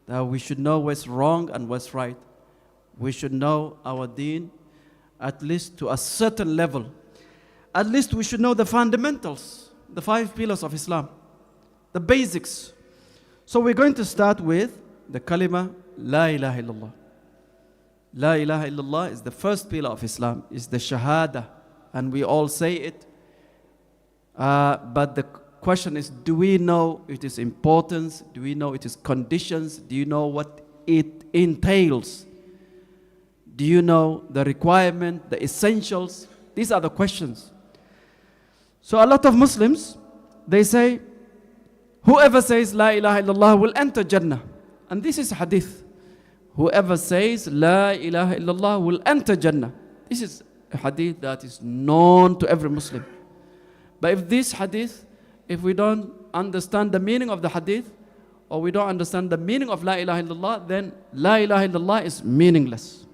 that we should know what's wrong and what's right. We should know our deen at least to a certain level. At least we should know the fundamentals, the 5 pillars of Islam, the basics. So we're going to start with the kalima La ilaha illallah. La ilaha illallah is the first pillar of Islam, is the shahada, and we all say it. But the question is, do we know its importance? Do we know its conditions? Do you know what it entails? Do you know the requirement, the essentials? These are the questions. So a lot of Muslims, they say, whoever says La ilaha illallah will enter Jannah. And this is hadith. Whoever says La ilaha illallah will enter Jannah. This is a hadith that is known to every Muslim. But if this hadith, if we don't understand the meaning of the hadith, or we don't understand the meaning of La ilaha illallah, then La ilaha illallah is meaningless.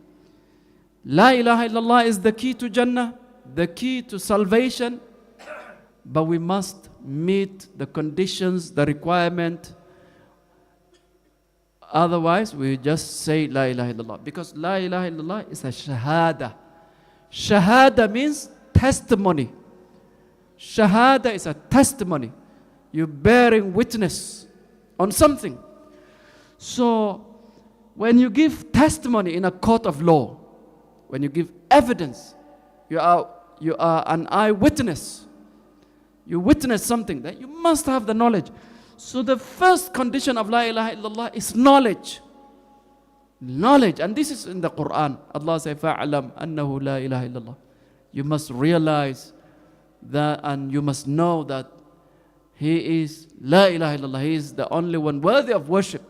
La ilaha illallah is the key to Jannah, the key to salvation, but we must meet the conditions, the requirement. Otherwise, we just say La ilaha illallah. Because La ilaha illallah is a shahada. Shahada means testimony. Shahada is a testimony. You're bearing witness on something. So, when you give testimony in a court of law, when you give evidence, you are an eyewitness. You witness something, that you must have the knowledge. So the first condition of La ilaha illallah is knowledge. Knowledge. And this is in the Qur'an. Allah says, فَأَعْلَمْ أَنَّهُ لَا إِلَهَ إِلَّا اللَّهِ. You must realize that, and you must know that He is La ilaha illallah. He is the only one worthy of worship.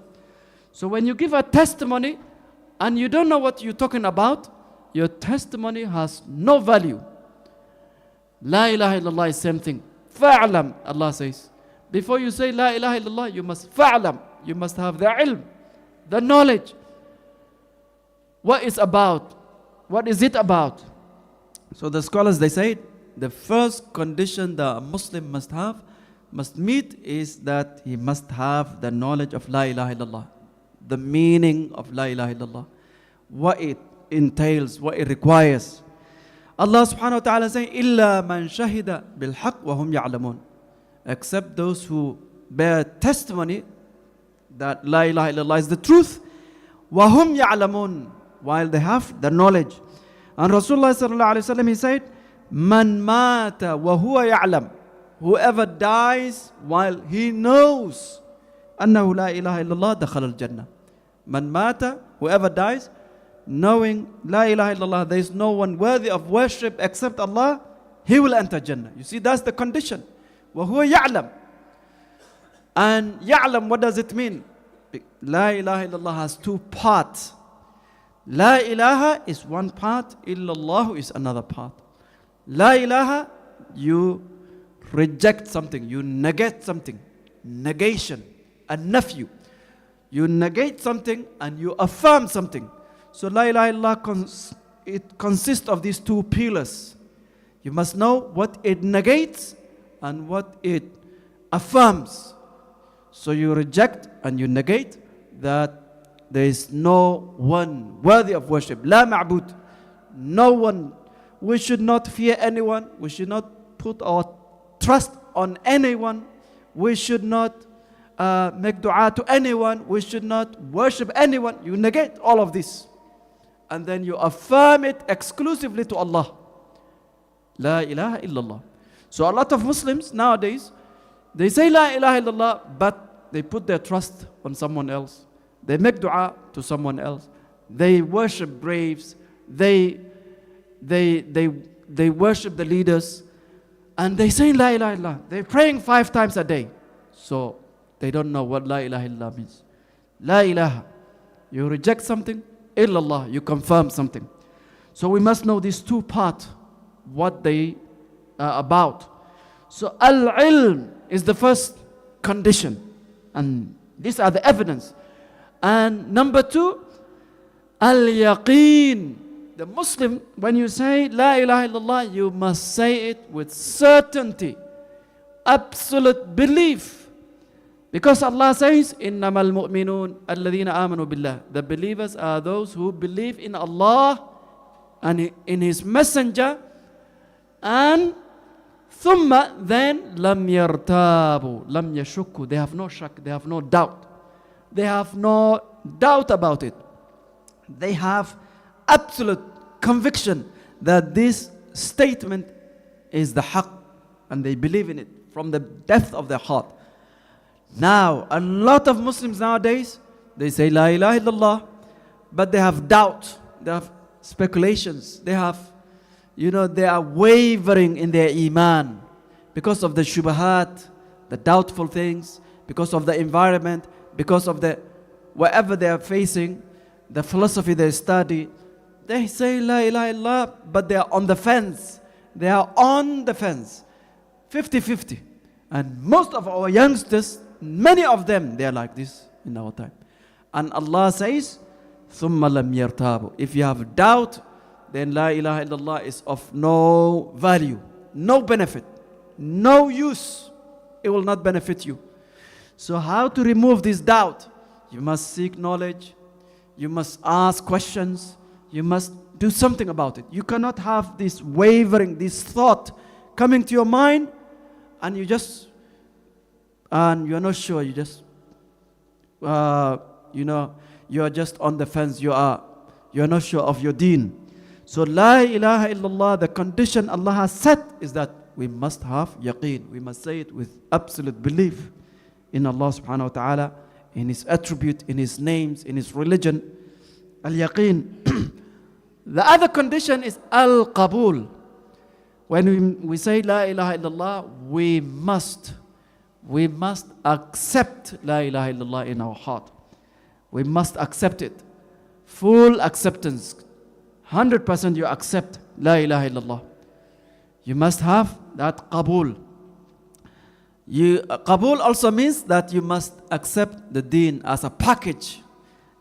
So when you give a testimony and you don't know what you're talking about, your testimony has no value. La ilaha illallah is same thing. Fa'alam, Allah says. Before you say La ilaha illallah, you must fa'alam. You must have the ilm, the knowledge. What is about? What is it about? So the scholars, they say, the first condition that a Muslim must meet is that he must have the knowledge of La ilaha illallah. The meaning of La ilaha illallah. What it entails, what it requires. Allah subhanahu wa ta'ala saying, إِلَّا مَنْ شَهِدَ بِالْحَقِّ وَهُمْ يَعْلَمُونَ. Except those who bear testimony that La ilaha illallah is the truth. وَهُمْ يَعْلَمُونَ. While they have the knowledge. And Rasulullah sallallahu alayhi wa sallam, he said, مَنْ مَاتَ وَهُوَ يَعْلَمُ. Whoever dies while he knows أَنَّهُ لَا إِلَهَ إِلَّا اللَّهِ دَخَلَ الْجَنَّةِ. مَنْ مَاتَ, whoever dies, knowing La ilaha illallah, there is no one worthy of worship except Allah, he will enter Jannah. You see, that's the condition. وَهُوَ يَعْلَمُ. And يَعْلَمُ, what does it mean? La ilaha illallah has 2 parts. La ilaha is one part, illallah is another part. La ilaha, you reject something, you negate something. Negation, a nephew. You negate something and you affirm something. So La ilaha illallah, it consists of these 2 pillars. You must know what it negates and what it affirms. So you reject and you negate that there is no one worthy of worship. La ma'bud. No one. We should not fear anyone. We should not put our trust on anyone. We should not make dua to anyone. We should not worship anyone. You negate all of this. And then you affirm it exclusively to Allah. La ilaha illallah. So a lot of Muslims nowadays, they say La ilaha illallah, but they put their trust on someone else. They make dua to someone else. They worship graves. They worship the leaders. And they say La ilaha illallah. They're praying 5 times a day. So they don't know what La ilaha illallah means. La ilaha. You reject something. Illallah. You confirm something. So we must know these 2 parts, what they are about. So al-ilm is the first condition. And these are the evidence. And number 2, al-yaqeen. The Muslim, when you say La ilaha illallah, you must say it with certainty, absolute belief Because Allah says, إِنَّمَا الْمُؤْمِنُونَ الَّذِينَ آمَنُوا بِاللَّهِ. The believers are those who believe in Allah and in His Messenger, and ثُمَّ then لَمْ يَرْتَابُوا لَمْ يَشُكُّوا. They have no shak, they have no doubt. They have no doubt about it. They have absolute conviction that this statement is the haqq, and they believe in it from the depth of their heart. Now, a lot of Muslims nowadays, they say La ilaha illallah, but they have doubt, they have speculations, they have, they are wavering in their iman because of the shubahat, the doubtful things, because of the environment, because of the whatever they are facing, the philosophy they study. They say La ilaha illallah, but they are on the fence. They are on the fence, 50-50. And most of our youngsters, many of them, they are like this in our time. And Allah says, ثُمَّ لَمْ يَرْتَابُوا. If you have doubt, then La ilaha illallah is of no value, no benefit, no use. It will not benefit you. So how to remove this doubt? You must seek knowledge. You must ask questions. You must do something about it. You cannot have this wavering, this thought coming to your mind, and you're not sure. You just, you are just on the fence. You are not sure of your deen. So La ilaha illallah, the condition Allah has set is that we must have yaqeen. We must say it with absolute belief in Allah subhanahu wa ta'ala, in His attribute, in His names, in His religion. Al-yaqeen. The other condition is al-qabul. When we say La ilaha illallah, we must accept La ilaha illallah in our heart. We must accept it. Full acceptance. 100% you accept La ilaha illallah. You must have that qabul. Qabul also means that you must accept the deen as a package,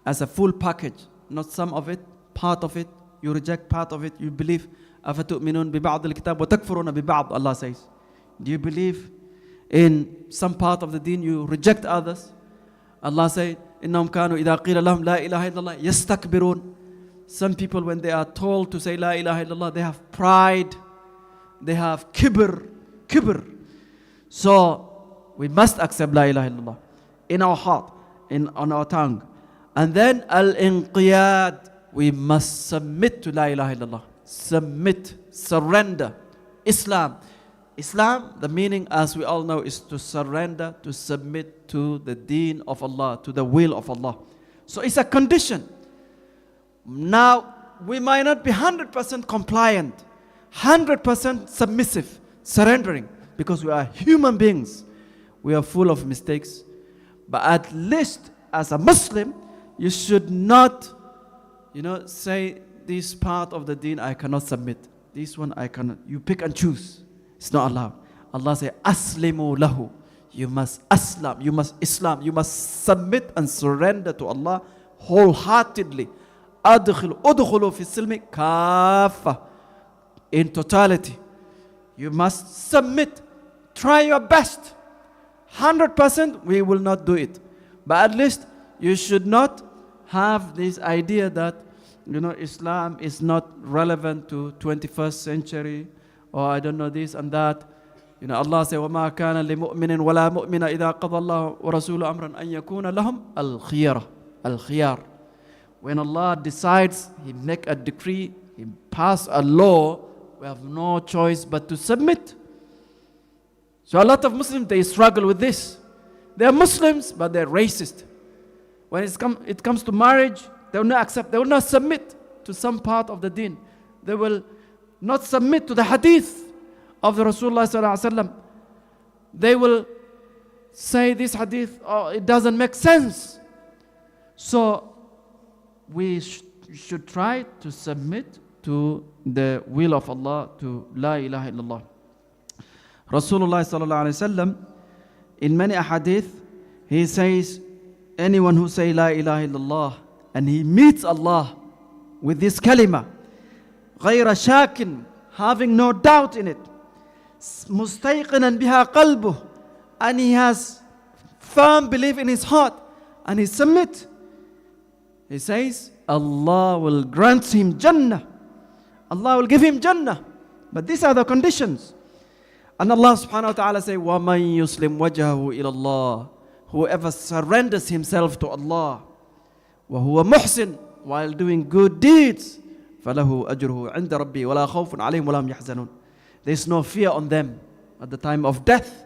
as a full package, not some of it, part of it. You reject part of it. You believe أَفَتُؤْمِنُونَ بِبَعْضِ الْكِتَابِ وَتَكْفُرُونَ بِبَعْضِ. Allah says, do you believe in some part of the deen? You reject others. Allah says, إِنَّهُمْ كَانُوا إِذَا قِيلَ لَهُمْ لَا إِلَهَ إِلَّا اللَّهِ يَسْتَكْبِرُونَ. Some people, when they are told to say La ilaha illallah, they have pride, they have kibr. So we must accept La ilaha illallah in our heart, on our tongue. And then al-inqiyad, we must submit to La ilaha illallah. Submit, surrender. Islam, the meaning, as we all know, is to surrender, to submit to the deen of Allah, to the will of Allah. So it's a condition. Now, we might not be 100% compliant, 100% submissive, surrendering, because we are human beings. We are full of mistakes. But at least as a Muslim, you should not, say this part of the deen I cannot submit. This one I cannot. You pick and choose. It's not allowed. Allah says, Aslimu lahu. You must Islam. You must submit and surrender to Allah wholeheartedly. Udkhulu fi silmi kafa. In totality. You must submit. Try your best. 100% we will not do it. But at least you should not have this idea that Islam is not relevant to 21st century, or I don't know this and that. Allah says, وَمَا كَانَ لِمُؤْمِنٍ وَلَا مُؤْمِنَ إِذَا قَضَى اللَّهُ وَرَسُولُهُ أَمْرًا أَن يَكُونَ لَهُمْ الْخِيَارَ. When Allah decides, He make a decree, He pass a law, we have no choice but to submit. So a lot of Muslims, they struggle with this. They are Muslims, but they're racist. When it comes to marriage, they will not accept, they will not submit to some part of the deen. They will not submit to the hadith of the Rasulullah sallallahu alaihi wasallam. They will say this hadith, it doesn't make sense. So we should try to submit to the will of Allah, to La ilaha illallah. Rasulullah sallallahu alaihi wasallam, in many hadith, he says, anyone who say La ilaha illallah and he meets Allah with this kalima, غَيْرَ شَاكٍ, having no doubt in it, مُسْتَيْقِنًا بِهَا قَلْبُهُ, and he has firm belief in his heart, and he submit, he says, Allah will grant him Jannah. Allah will give him Jannah. But these are the conditions. And Allah subhanahu wa ta'ala say, وَمَن يُسْلِمْ وَجْهَهُ إِلَى اللَّهِ, whoever surrenders himself to Allah, وَهُوَ مُحْسِنٌ, while doing good deeds, فَلَهُ أَجْرُهُ عِنْدَ رَبِّهِ وَلَا خَوْفٌ عَلَيْهِمْ وَلَا هُمْ يَحْزَنُونَ. There is no fear on them at the time of death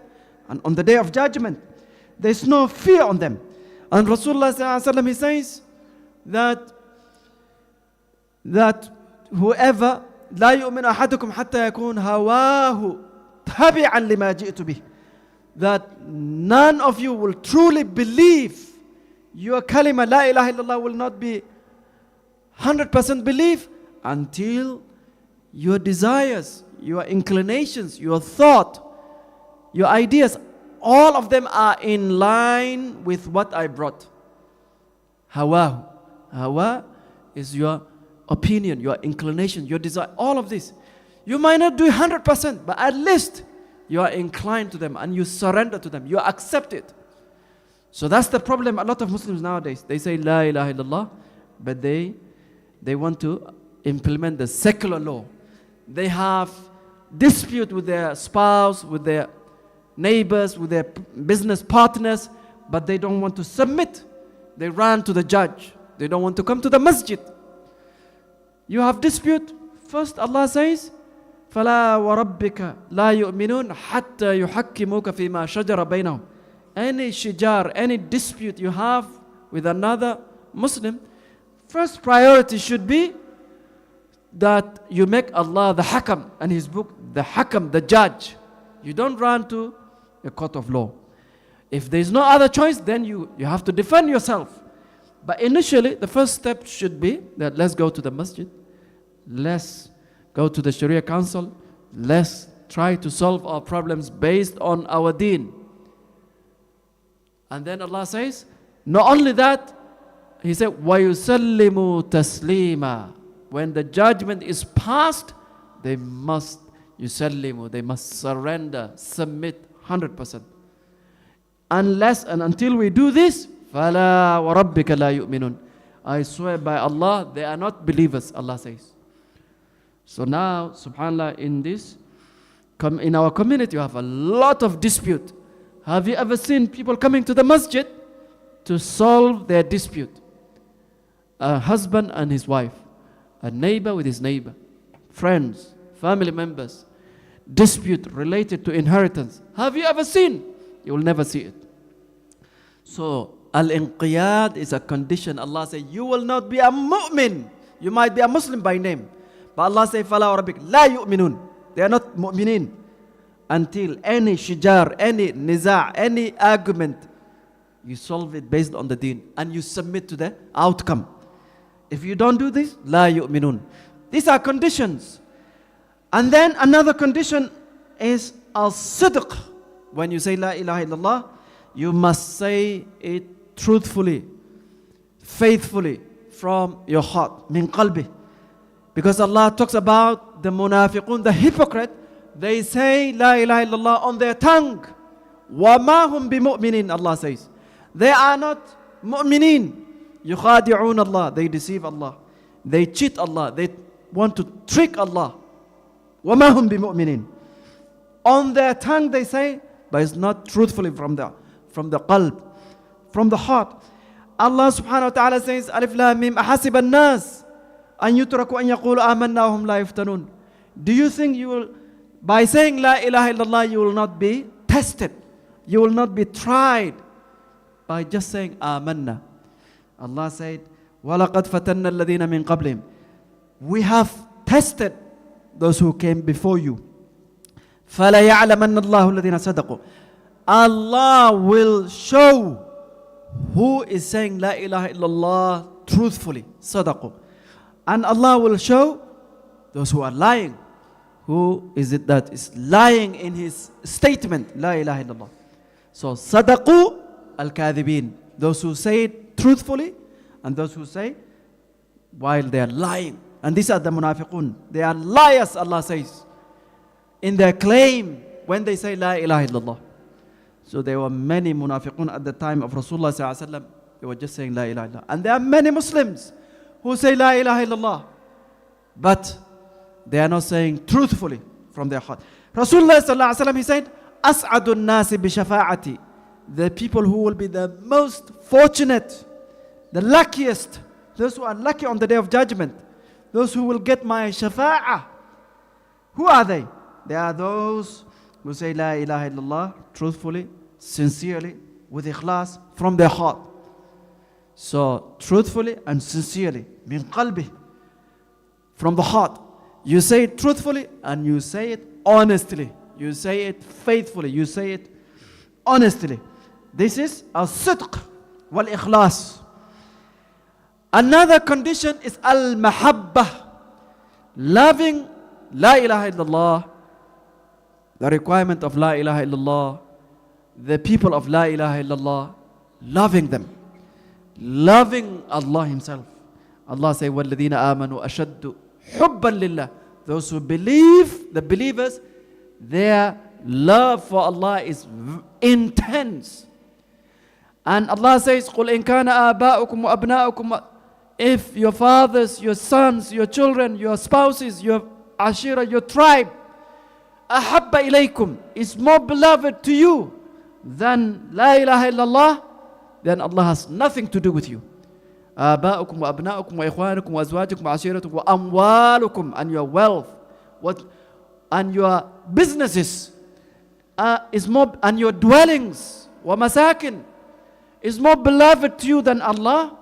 and on the day of judgment. There is no fear on them. And Rasulullah sallallahu alaihi wasallam, he says that whoever لا يؤمن أحدكم حتى يكون هواه تبعا لما جئت به, that none of you will truly believe your kalima la ilaha illallah will not be 100% belief until your desires, your inclinations, your thought, your ideas, all of them are in line with what I brought. Hawa. Hawa is your opinion, your inclination, your desire, all of this. You might not do 100%, but at least you are inclined to them and you surrender to them. You accept it. So that's the problem. A lot of Muslims nowadays, they say La ilaha illallah, but they want to implement the secular law. They have dispute with their spouse, with their neighbors, with their business partners, but they don't want to submit. They run to the judge. They don't want to come to the masjid. You have dispute. First Allah says, فَلَا وَرَبِّكَ لَا يُؤْمِنُونَ حَتَّى يُحَكِّمُوكَ فِي مَا شَجَرَ بَيْنَهُمْ. Any shijar, any dispute you have with another Muslim, first priority should be that you make Allah the Hakam and His book the Hakam, the judge. You don't run to a court of law. If there is no other choice, then you have to defend yourself. But initially, the first step should be that let's go to the masjid, let's go to the Sharia council, let's try to solve our problems based on our deen. And then Allah says, not only that, He said, وَيُسَلِّمُوا تَسْلِيمًا. When the judgment is passed, they must yusallimu, they must surrender, submit 100%. Unless and until we do this, فَلَا وَرَبِّكَ لَا يُؤْمِنُونَ. I swear by Allah, they are not believers, Allah says. So now, subhanAllah, in our community, you have a lot of dispute. Have you ever seen people coming to the masjid to solve their dispute? A husband and his wife, a neighbor with his neighbor, friends, family members, dispute related to inheritance. Have you ever seen? You will never see it. So, al-inqiyad is a condition. Allah says, you will not be a mu'min. You might be a Muslim by name. But Allah says, فَلَا وَرَبِّكَ لَا يُؤْمِنُونَ. They are not mu'minin. Until any shijar, any niza', any argument, you solve it based on the deen. And you submit to the outcome. If you don't do this, لَا يُؤْمِنُونَ. These are conditions. And then another condition is al-sidq. When you say La ilaha illallah, you must say it truthfully, faithfully, from your heart, min qalbi. Because Allah talks about the munafiqun, the hypocrite. They say La ilaha illallah on their tongue. وَمَا هُمْ بِمُؤْمِنِينَ, Allah says. They are not mu'minin. يُخَادِعُونَ Allah. They deceive Allah. They cheat Allah. They want to trick Allah. وَمَا هُمْ بِمُؤْمِنِينَ. On their tongue they say, but it's not truthfully from the qalb, from the heart. Allah subhanahu wa ta'ala says, Alif Lam Mim, أَحَسِبَ النَّاسِ أَن يُتْرَكُوا أَن يَقُولُوا آمَنَّا وَهُمْ لَا يُفْتَنُونَ. Do you think you will, by saying La ilaha illallah, you will not be tested? You will not be tried by just saying Amanna. Allah said, وَلَقَدْ فَتَنَّ الَّذِينَ مِن قَبْلِهِمْ. We have tested those who came before you. فَلَيَعْلَمَنَّ اللَّهُ الَّذِينَ صَدَقُوا. Allah will show who is saying La ilaha illallah truthfully, sadaqu. And Allah will show those who are lying. Who is it that is lying in his statement, La ilaha illallah? So, sadaqu al-kadhibin. Those who say it truthfully and those who say while they are lying. And these are the munafiqun. They are liars, Allah says, in their claim when they say La ilaha illallah. So there were many munafiqun at the time of Rasulullah sallallahu alaihi wasallam. They were just saying La ilaha illallah. And there are many Muslims who say La ilaha illallah, but they are not saying truthfully from their heart. Rasulullah sallallahu alaihi wasallam, he said, As'adun nasi bi shafa'ati. The people who will be the most fortunate, the luckiest, those who are lucky on the day of judgment, those who will get my shafa'ah. Who are they? They are those who say La ilaha illallah truthfully, sincerely, with ikhlas from their heart. So truthfully and sincerely, min qalbi, from the heart. You say it truthfully and you say it honestly. You say it faithfully. You say it honestly. This is al-sidq wal-ikhlas. Another condition is al-mahabbah. Loving La ilaha illallah, the requirement of La ilaha illallah, the people of La ilaha illallah, loving them. Loving Allah Himself. Allah says, وَالَّذِينَ آمَنُوا أَشَدُّ حُبًّا لِلَّهِ. Those who believe, the believers, their love for Allah is intense. And Allah says, قُلْ إِنْ كَانَ آبَاؤُكُمْ وَأَبْنَاؤُكُمْ. If your fathers, your sons, your children, your spouses, your ashira, your tribe, أَحَبَّ إِلَيْكُمْ, is more beloved to you than La ilaha illallah, then Allah has nothing to do with you. آباؤكم وأبناؤكم وإخوانكم وأزواجكم وعشيرتكم وأموالكم, and your wealth, and your businesses is more, and your dwellings, ومساكن, is more beloved to you than Allah.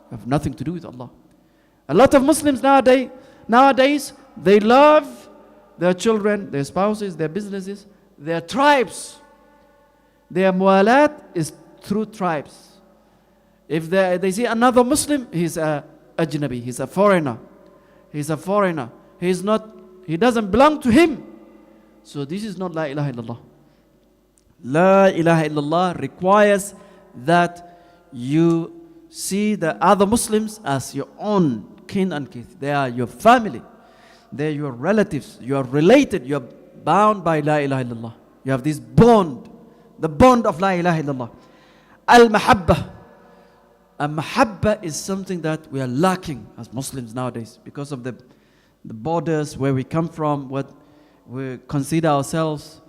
You have nothing to do with Allah. A lot of Muslims nowadays, they love their children, their spouses, their businesses, their tribes. Their mualat is through tribes. If they see another Muslim, he's a ajnabi, he's a foreigner. He's a foreigner. He doesn't belong to him. So this is not La ilaha illallah. La ilaha illallah requires that you see the other Muslims as your own kin and kith. They are your family. They are your relatives. You are related. You are bound by La ilaha illallah. You have this bond. The bond of La ilaha illallah. Al-mahabbah. Mahabbah is something that we are lacking as Muslims nowadays because of the borders where we come from, what we consider ourselves,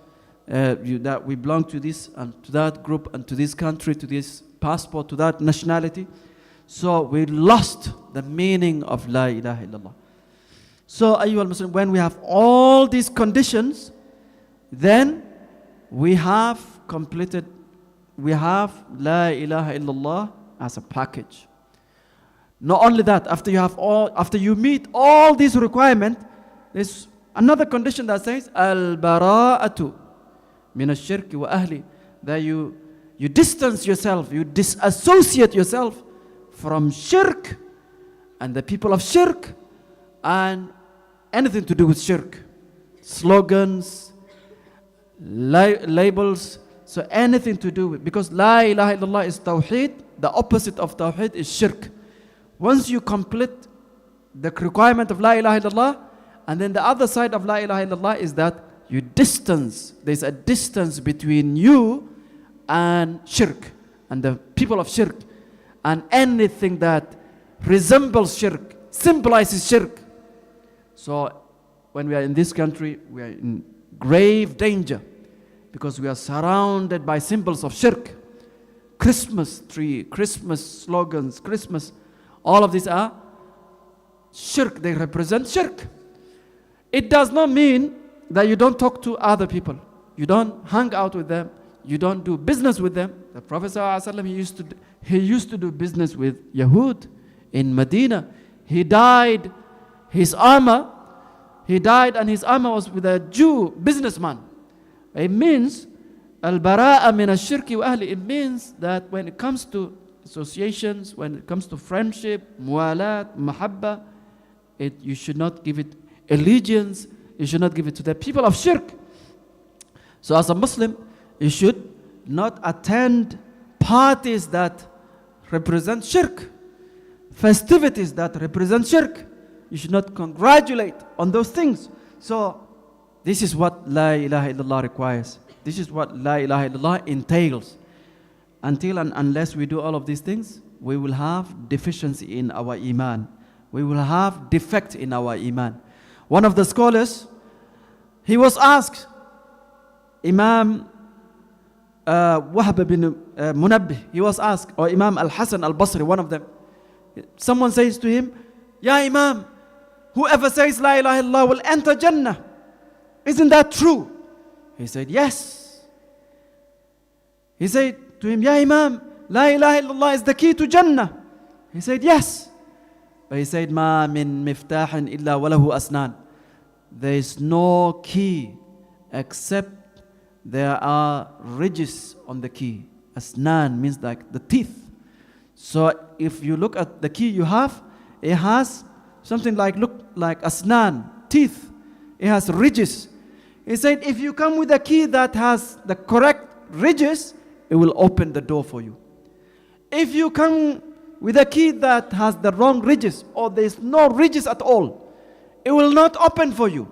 that we belong to this and to that group and to this country, to this passport, to that nationality. So we lost the meaning of La ilaha illallah. So ayyuhal Muslim, when we have all these conditions, then we have completed, we have La ilaha illallah as a package. Not only that, after you meet all these requirements, there's another condition that says al-bara'atu min ash-shirk wa ahli, that you distance yourself, you disassociate yourself from shirk and the people of shirk and anything to do with shirk, slogans, labels, so anything to do with, because La ilaha illallah is tawheed. The opposite of tawheed is shirk. Once you complete the requirement of La ilaha illallah, and then the other side of La ilaha illallah is that you distance, there's a distance between you and shirk and the people of shirk, and anything that resembles shirk, symbolizes shirk. So when we are in this country, we are in grave danger because we are surrounded by symbols of shirk. Christmas tree, Christmas slogans, Christmas, all of these are shirk. They represent shirk. It does not mean that you don't talk to other people. You don't hang out with them. You don't do business with them. The Prophet ﷺ, he used to do business with Yahud in Medina. He died and his armor was with a Jew businessman. It means al-bara'a min ash-shirki wa ahli. It means that when it comes to associations, when it comes to friendship, mualat, mahabba, you should not give it allegiance. You should not give it to the people of shirk. So as a Muslim, you should not attend parties that represent shirk, festivities that represent shirk. You should not congratulate on those things. So this is what La ilaha illallah requires. This is what La ilaha illallah entails. Until and unless we do all of these things, we will have deficiency in our iman. We will have defect in our iman. One of the scholars, he was asked, Imam Wahb bin Munabbih, he was asked, or Imam Al-Hasan Al-Basri, one of them. Someone says to him, Ya Imam, whoever says La ilaha illallah will enter Jannah. Isn't that true? He said, yes. He said to him, Ya Imam, La ilaha illallah is the key to Jannah. He said, yes. But he said, Ma min miftahin illa walahu asnan. There is no key except there are ridges on the key. Asnan means like the teeth. So if you look at the key you have, it has something look like asnan, teeth. It has ridges. He said, if you come with a key that has the correct ridges, it will open the door for you. If you come with a key that has the wrong ridges, or there's no ridges at all, it will not open for you.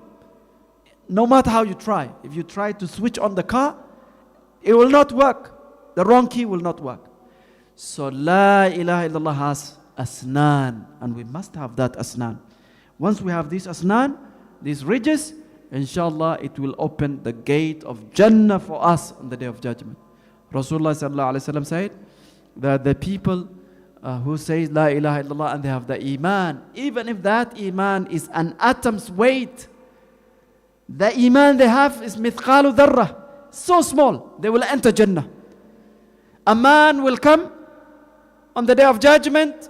No matter how you try. If you try to switch on the car, it will not work. The wrong key will not work. So La ilaha illallah has asnan, and we must have that asnan. Once we have this asnan, these ridges, inshallah it will open the gate of Jannah for us on the Day of Judgment. Rasulullah sallallahu alaihi wasallam said that the people who say La ilaha illallah and they have the iman, even if that iman is an atom's weight, the iman they have is mithqalu dharrah, so small, they will enter Jannah. A man will come on the Day of Judgment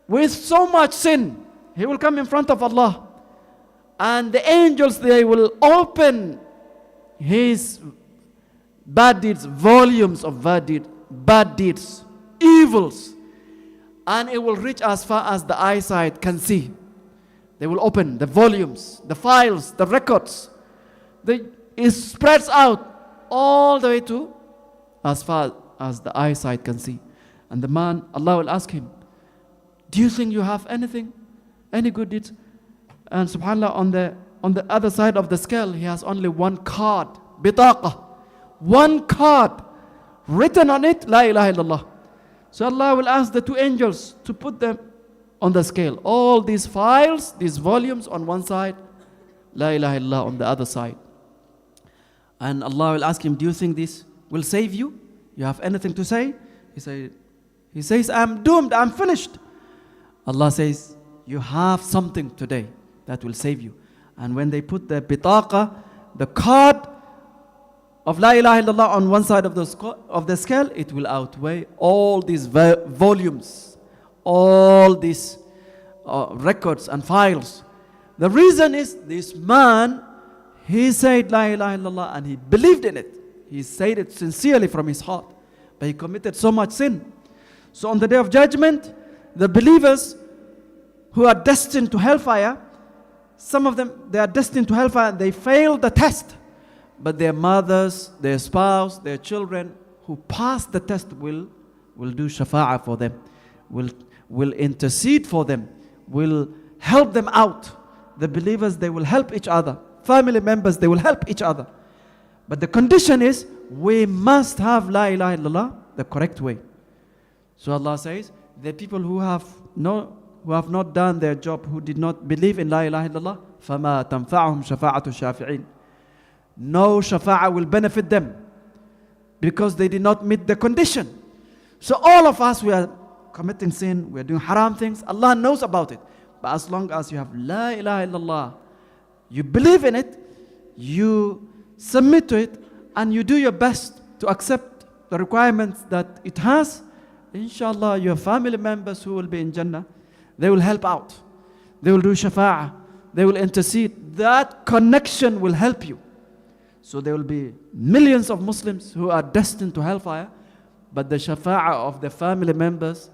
with so much sin. He will come in front of Allah, and the angels, they will open his bad deeds, volumes of bad deeds, evils, and it will reach as far as the eyesight can see. They will open the volumes, the files, the records. It spreads out all the way to as far as the eyesight can see. And the man, Allah will ask him, do you think you have anything, any good deeds? And subhanAllah, on the other side of the scale, he has only one card, bitaqa, one card, written on it, La ilaha illallah. So Allah will ask the two angels to put them on the scale. All these files, these volumes on one side, La ilaha illallah on the other side. And Allah will ask him, do you think this will save you? You have anything to say? He says, I'm doomed, I'm finished. Allah says, you have something today that will save you. And when they put the bitaqa, the card of La ilaha illallah on one side of the scale, it will outweigh all these volumes, all these records and files. The reason is this man, he said La ilaha illallah and he believed in it. He said it sincerely from his heart, but he committed so much sin. So on the Day of Judgment, the believers who are destined to hellfire, some of them, they are destined to hellfire and they failed the test. But their mothers, their spouse, their children who passed the test will do shafa'ah for them, will intercede for them, will help them out. The believers, they will help each other. Family members, they will help each other. But the condition is, we must have La ilaha illallah the correct way. So Allah says, the people who have not done their job, who did not believe in La ilaha illallah, فَمَا تَنْفَعُهُمْ شَفَاعَةُ الشَّافِعِينَ. No shafa'ah will benefit them because they did not meet the condition. So all of us, we are committing sin, we are doing haram things. Allah knows about it. But as long as you have La ilaha illallah, you believe in it, you submit to it, and you do your best to accept the requirements that it has, inshallah, your family members who will be in Jannah, they will help out. They will do shafa'ah. They will intercede. That connection will help you. So there will be millions of Muslims who are destined to hellfire, but the shafa'ah of the family members,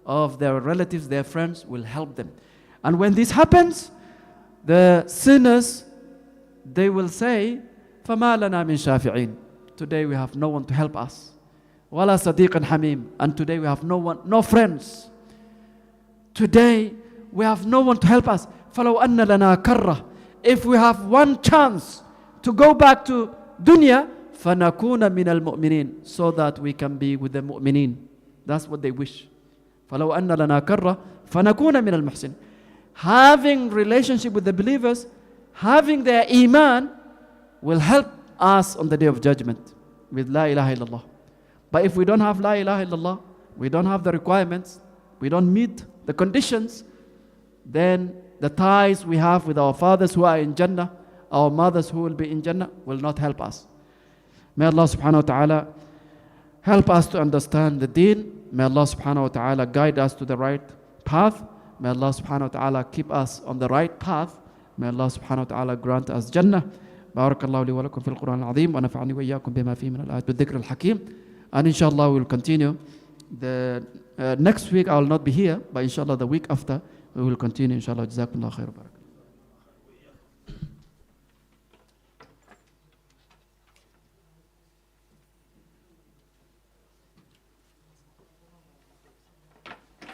of their relatives, their friends will help them. And when this happens, the sinners, they will say, فَمَا لَنَا مِن شَافِعِينَ. Today we have no one to help us. وَلَا صَدِيقًا حَمِيمًا. And today we have no friends. Today we have no one to help us. فَلَوْ أَنَّ لَنَا كَرَّةً. If we have one chance to go back to dunya, فَنَكُونَ مِنَ الْمُؤْمِنِينَ, so that we can be with the mu'mineen. That's what they wish. فَلَوْ أَنَّ لَنَا كَرَّةً فَنَكُونَ مِنَ الْمُحْسِنِينَ. Having relationship with the believers, having their iman, will help us on the day of judgment with La ilaha illallah. But if we don't have La ilaha illallah, we don't have the requirements, we don't meet the conditions, then the ties we have with our fathers who are in Jannah, our mothers who will be in Jannah, will not help us. May Allah subhanahu wa ta'ala help us to understand the deen. May Allah subhanahu wa ta'ala guide us to the right path. May Allah subhanahu wa ta'ala keep us on the right path. May Allah subhanahu wa ta'ala grant us Jannah. بارك الله لي ولكم في القرآن العظيم ونفعني وإياكم بما فيه من الآيات والذكر الحكيم. And inshallah we will continue. The next week I will not be here, but inshallah the week after we will continue. Inshallah. Jazakumullah khair.